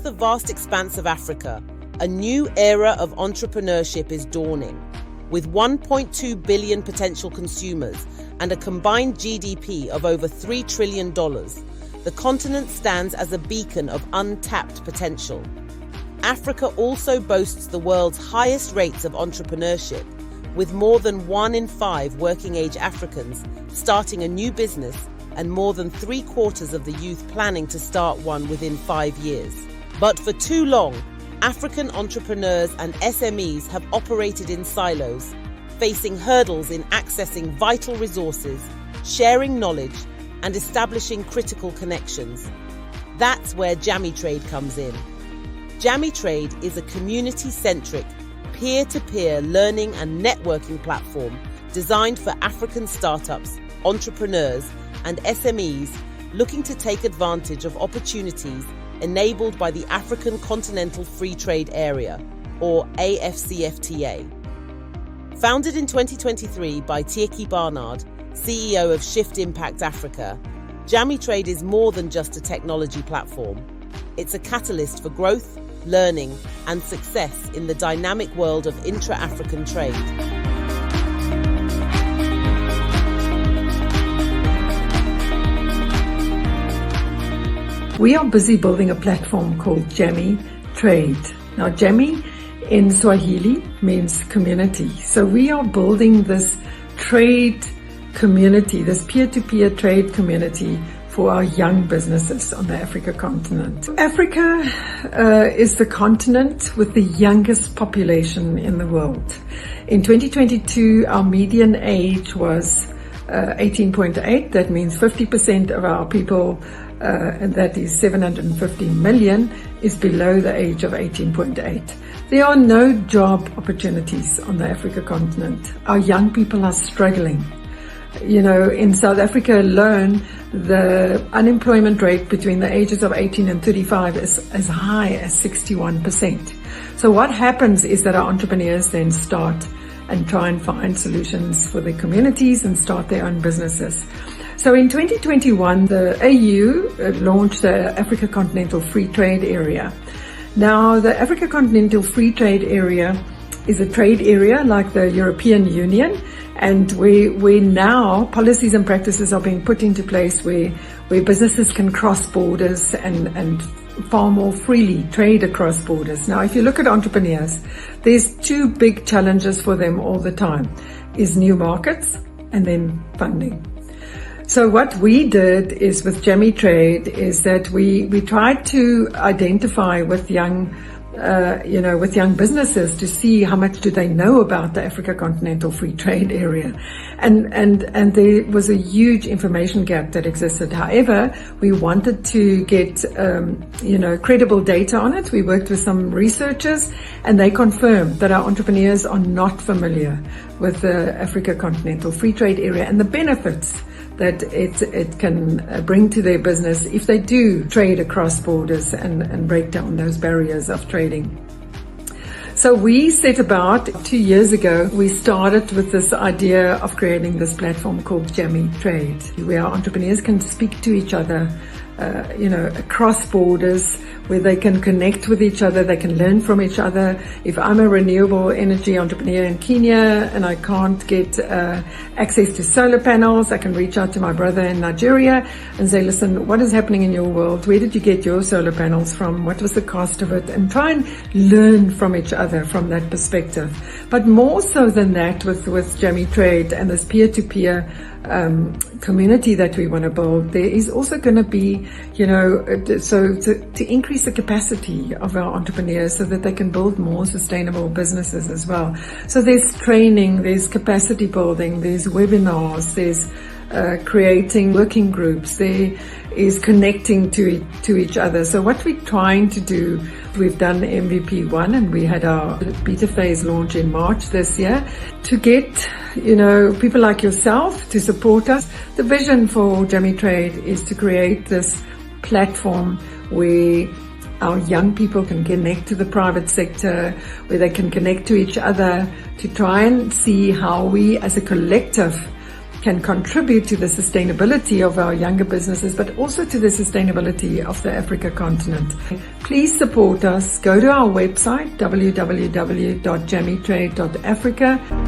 the vast expanse of Africa, a new era of entrepreneurship is dawning. With 1.2 billion potential consumers and a combined GDP of over $3 trillion, the continent stands as a beacon of untapped potential. Africa also boasts the world's highest rates of entrepreneurship, with more than 1 in 5 working-age Africans starting a new business and more than 3/4 of the youth planning to start one within 5 years. But for too long, African entrepreneurs and SMEs have operated in silos, facing hurdles in accessing vital resources, sharing knowledge, and establishing critical connections. That's where JamiiTrade comes in. JamiiTrade is a community-centric, peer-to-peer learning and networking platform designed for African startups, entrepreneurs, and SMEs looking to take advantage of opportunities enabled by the African Continental Free Trade Area, or AFCFTA. Founded in 2023 by Tieky Barnard, CEO of Shift Impact Africa, JamiiTrade is more than just a technology platform. It's a catalyst for growth, learning, and success in the dynamic world of intra-African trade. We are busy building a platform called JamiiTrade. Now, Jami in Swahili means community. So we are building this trade community, this peer-to-peer trade community for our young businesses on the Africa continent. Africa is the continent with the youngest population in the world. In 2022, our median age was 18.8. That means 50% of our people, and that is 750 million, is below the age of 18.8. There are no job opportunities on the Africa continent. Our young people are struggling. You know, in South Africa alone, the unemployment rate between the ages of 18 and 35 is as high as 61%. So what happens is that our entrepreneurs then start and try and find solutions for their communities and start their own businesses. So in 2021, the AU launched the Africa Continental Free Trade Area. Now, the Africa Continental Free Trade Area is a trade area like the European Union, and where now policies and practices are being put into place where businesses can cross borders and far more freely trade across borders. Now, if you look at entrepreneurs, there's two big challenges for them all the time, is new markets and then funding. So what we did is with JamiiTrade is that we tried to identify with young businesses to see how much do they know about the Africa Continental Free Trade Area. And there was a huge information gap that existed. However, we wanted to get, credible data on it. We worked with some researchers and they confirmed that our entrepreneurs are not familiar with the Africa Continental Free Trade Area and the benefits that it can bring to their business if they do trade across borders and break down those barriers of trading. So we set about 2 years ago, we started with this idea of creating this platform called JamiiTrade, where our entrepreneurs can speak to each other, across borders, where they can connect with each other, they can learn from each other. If I'm a renewable energy entrepreneur in Kenya and I can't get access to solar panels, I can reach out to my brother in Nigeria and say, listen, what is happening in your world? Where did you get your solar panels from? What was the cost of it? And try and learn from each other from that perspective. But more so than that, with JamiiTrade and this peer-to-peer community that we want to build, there is also going to be, to increase the capacity of our entrepreneurs so that they can build more sustainable businesses as well. So there's training, there's capacity building, there's webinars, there's creating working groups, there is connecting to each other. So what we're trying to do, we've done MVP 1 and we had our beta phase launch in March this year to get, people like yourself to support us. The vision for JamiiTrade is to create this platform where our young people can connect to the private sector, where they can connect to each other to try and see how we as a collective can contribute to the sustainability of our younger businesses, but also to the sustainability of the Africa continent. Please support us. Go to our website, www.JamiiTrade.africa.